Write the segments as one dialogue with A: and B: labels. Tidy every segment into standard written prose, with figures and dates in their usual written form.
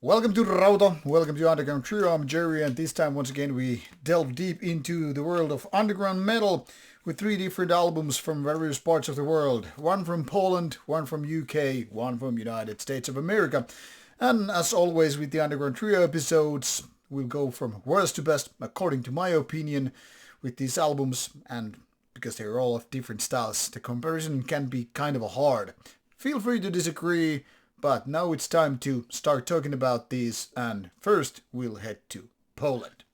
A: Welcome to Rauta, welcome to Underground Trio. I'm Jerry, and this time once again we delve deep into the world of underground metal with three different albums from various parts of the world. One from Poland, one from UK, one from United States of America. And as always with the Underground Trio episodes, we'll go from worst to best according to my opinion with these albums, and because they're all of different styles, the comparison can be kind of hard. Feel free to disagree, but now it's time to start talking about these, and first we'll head to Poland.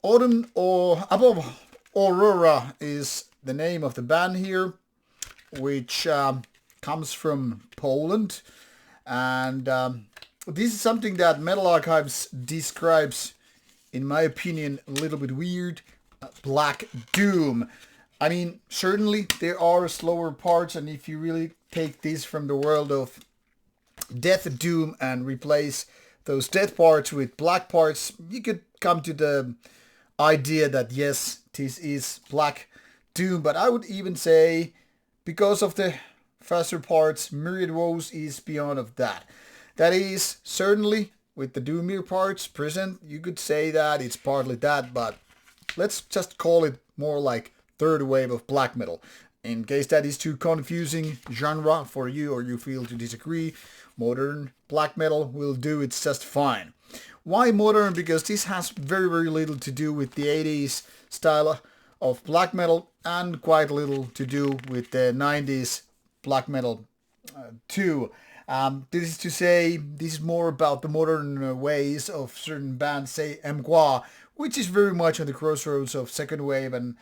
A: Autumn or above Aurora is the name of the band here, which comes from Poland, and this is something that Metal Archives describes, in my opinion, a little bit weird. Black Doom. I mean, certainly there are slower parts, and if you really take this from the world of Death Doom and replace those death parts with black parts, you could come to the idea that yes, this is Black Doom. But I would even say, because of the faster parts, Myriad Woes is beyond of that. That is certainly with the Doomier parts present, you could say that it's partly that, but let's just call it more like third wave of black metal. In case that is too confusing genre for you or you feel to disagree, modern black metal will do it just fine. Why modern? Because this has very, very little to do with the 80s style of black metal and quite little to do with the 90s black metal too. This is to say, this is more about the modern ways of certain bands, say Mgwa, which is very much on the crossroads of second wave and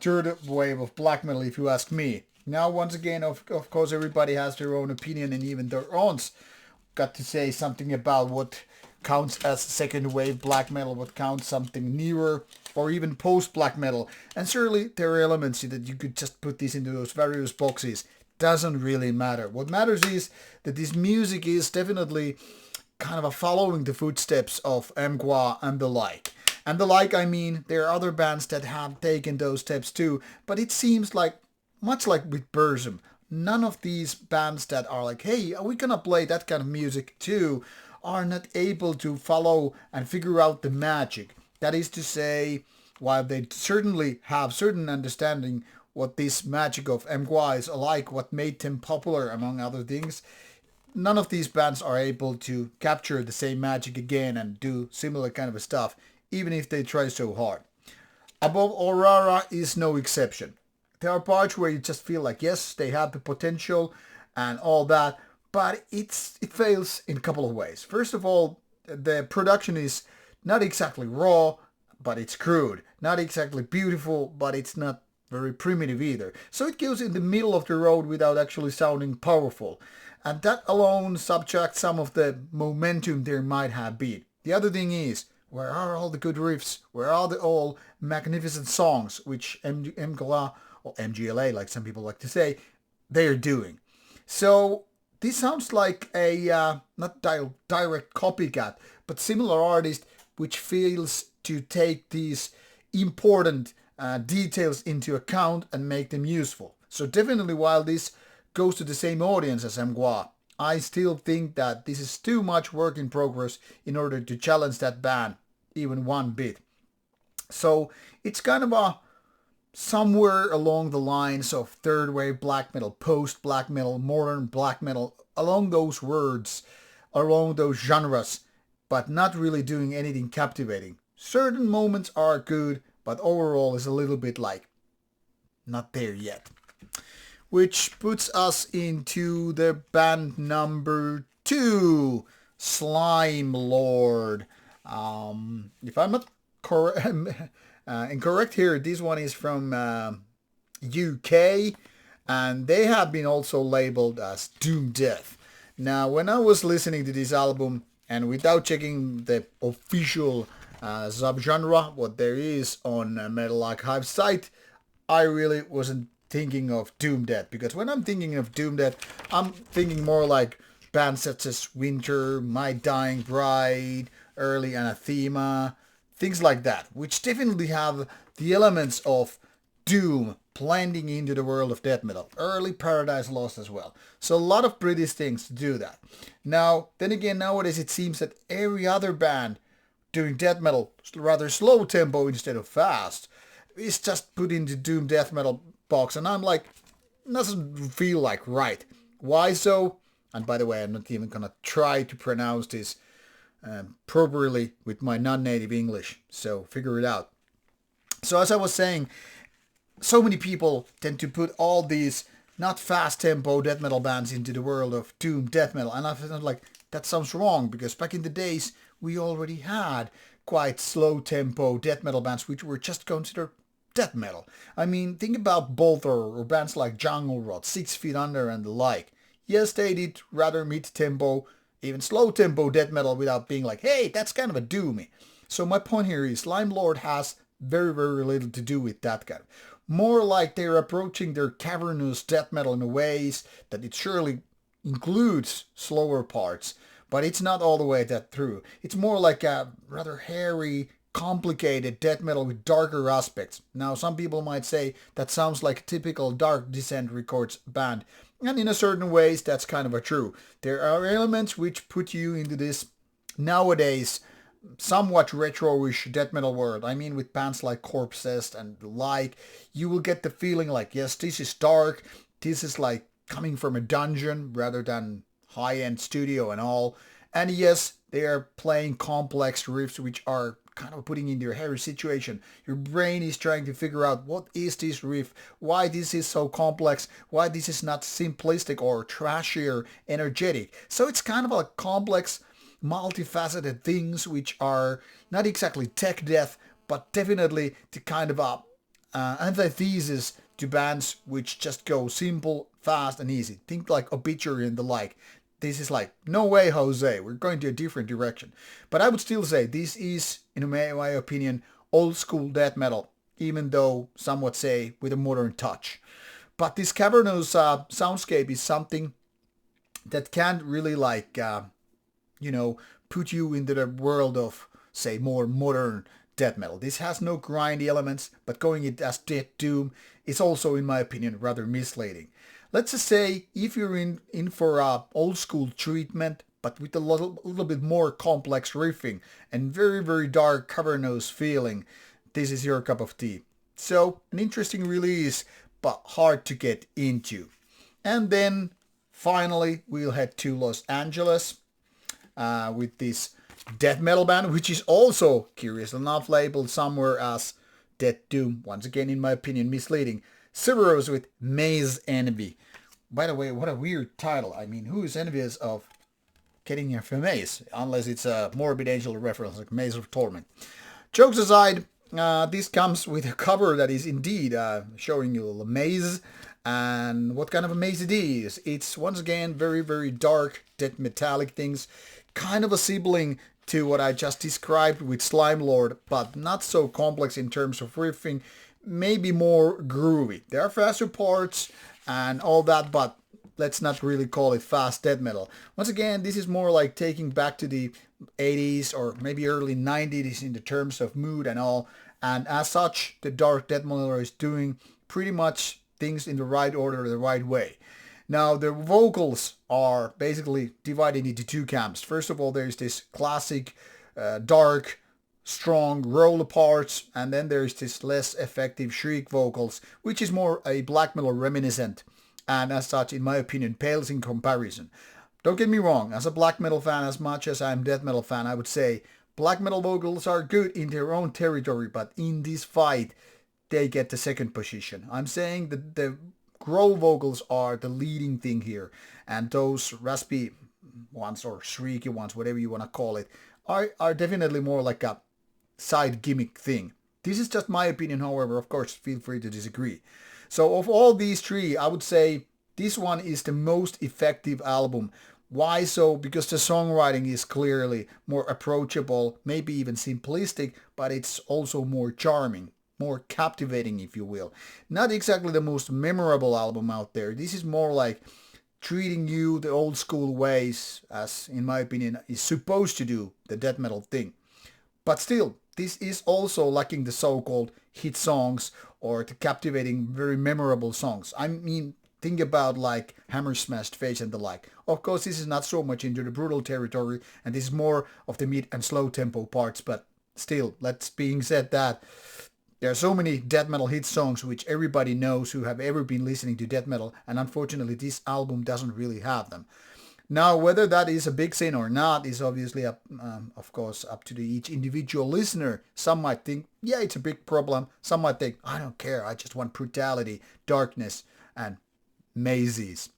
A: third wave of black metal, if you ask me. Now, once again, of course, everybody has their own opinion, and even their owns got to say something about what counts as second wave black metal, what counts something newer, or even post black metal. And certainly there are elements that you could just put this into those various boxes. Doesn't really matter. What matters is that this music is definitely kind of a following the footsteps of Mgwa and the like. And the like, I mean, there are other bands that have taken those steps too, but it seems like, much like with Burzum, none of these bands that are like, hey, are we gonna play that kind of music too, are not able to follow and figure out the magic. That is to say, while they certainly have certain understanding what this magic of Mgwa is like, what made them popular among other things, none of these bands are able to capture the same magic again and do similar kind of stuff, even if they try so hard. Above Aurora is no exception. There are parts where you just feel like, yes, they have the potential and all that, but it fails in a couple of ways. First of all, the production is not exactly raw, but it's crude. Not exactly beautiful, but it's not very primitive either. So it goes in the middle of the road without actually sounding powerful. And that alone subtracts some of the momentum there might have been. The other thing is, where are all the good riffs? Where are the all magnificent songs, which MGLA, or MGLA, like some people like to say, they are doing? So this sounds like a not direct copycat, but similar artist which fails to take these important details into account and make them useful. So definitely, while this goes to the same audience as Mgwa, I still think that this is too much work in progress in order to challenge that band even one bit. So it's kind of a somewhere along the lines of third wave black metal, post black metal, modern black metal, along those words, along those genres, but not really doing anything captivating. Certain moments are good, but overall is a little bit like not there yet. Which puts us into the band number 2, Slimelord. If I'm not incorrect here, this one is from UK, and they have been also labeled as Doom Death. Now, when I was listening to this album, and without checking the official subgenre, what there is on Metal Archive site, I really wasn't thinking of Doom Death, because when I'm thinking of Doom Death, I'm thinking more like bands such as Winter, My Dying Bride, Early Anathema, things like that, which definitely have the elements of Doom, blending into the world of death metal. Early Paradise Lost as well. So a lot of British things to do that. Now, then again, nowadays it seems that every other band doing death metal, rather slow tempo instead of fast, is just put into doom death metal box. And I'm like, doesn't feel like right. Why so? And by the way, I'm not even gonna try to pronounce this properly with my non-native English. So figure it out. So as I was saying, so many people tend to put all these not fast tempo death metal bands into the world of doom death metal, and I felt like that sounds wrong, because back in the days we already had quite slow tempo death metal bands which were just considered death metal. I mean, think about Bolter or bands like Jungle Rot, 6 Feet Under and the like. Yes, they did rather mid-tempo, even slow tempo death metal without being like, hey, that's kind of a doomy. So my point here is Slimelord has very, very little to do with that kind of. More like they're approaching their cavernous death metal in ways that it surely includes slower parts, but it's not all the way that through. It's more like a rather hairy, complicated death metal with darker aspects. Now, some people might say that sounds like a typical Dark Descent Records band, and in a certain ways that's kind of a true. There are elements which put you into this nowadays somewhat retro-ish death metal world. I mean, with bands like Corpsest and the like, you will get the feeling like, yes, this is dark, this is like coming from a dungeon rather than high-end studio and all. And yes, they are playing complex riffs which are kind of putting in your hairy situation. Your brain is trying to figure out what is this riff, why this is so complex, why this is not simplistic or trashy or energetic. So it's kind of a complex, multifaceted things which are not exactly tech death, but definitely the kind of antithesis to bands which just go simple, fast and easy. Think like Obituary and the like. This is like, no way, Jose, we're going to a different direction. But I would still say this is, in my opinion, old school death metal, even though some would say with a modern touch. But this cavernous soundscape is something that can't really like, put you into the world of, say, more modern death metal. This has no grindy elements, but going it as death doom is also, in my opinion, rather misleading. Let's just say if you're in for a old school treatment, but with a little bit more complex riffing and very, very dark cavernous feeling, this is your cup of tea. So, an interesting release, but hard to get into. And then, finally, we'll head to Los Angeles with this death metal band, which is also, curious enough, labeled somewhere as death doom. Once again, in my opinion, misleading. Civerous with Maze Envy. By the way, what a weird title. I mean, who is envious of getting a maze? Unless it's a Morbid Angel reference, like Maze of Torment. Jokes aside, this comes with a cover that is indeed showing you a maze. And what kind of a maze it is. It's, once again, very, very dark, death metallic things. Kind of a sibling to what I just described with Slimelord, but not so complex in terms of riffing. Maybe more groovy. There are faster parts and all that, but let's not really call it fast death metal. Once again, this is more like taking back to the 80s or maybe early 90s in the terms of mood and all. And as such, the dark death metal is doing pretty much things in the right order, the right way. Now, the vocals are basically divided into two camps. First of all, there's this classic dark, strong roll parts, and then there's this less effective shriek vocals, which is more a black metal reminiscent, and as such, in my opinion, pales in comparison. Don't get me wrong, as a black metal fan, as much as I'm death metal fan, I would say black metal vocals are good in their own territory, but in this fight, they get the second position. I'm saying that the growl vocals are the leading thing here, and those raspy ones or shrieky ones, whatever you want to call it, are definitely more like a side gimmick thing. This is just my opinion, however, of course, feel free to disagree. So of all these three, I would say this one is the most effective album. Why so? Because the songwriting is clearly more approachable, maybe even simplistic, but it's also more charming, more captivating, if you will. Not exactly the most memorable album out there. This is more like treating you the old school ways, as in my opinion is supposed to do the death metal thing. But still, this is also lacking the so-called hit songs or the captivating, very memorable songs. I mean, think about like Hammer Smashed Face and the like. Of course, this is not so much into the brutal territory, and this is more of the mid and slow tempo parts, but still, let's being said that there are so many death metal hit songs which everybody knows who have ever been listening to death metal, and unfortunately this album doesn't really have them. Now, whether that is a big sin or not is obviously up, of course, up to each individual listener. Some might think, yeah, it's a big problem. Some might think, I don't care, I just want brutality, darkness, and mazes.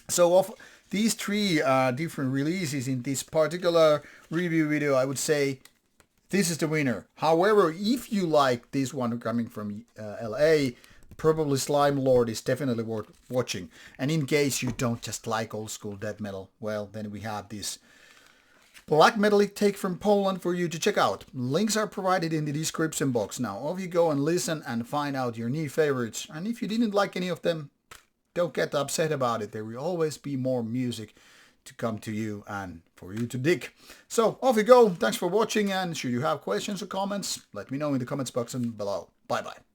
A: So of these three different releases in this particular review video, I would say this is the winner. However, if you like this one coming from LA, probably Slimelord is definitely worth watching. And in case you don't just like old school death metal, well, then we have this black metallic take from Poland for you to check out. Links are provided in the description box. Now, off you go and listen and find out your new favorites. And if you didn't like any of them, don't get upset about it. There will always be more music to come to you and for you to dig. So off you go. Thanks for watching, and should you have questions or comments, let me know in the comments box and below. Bye bye.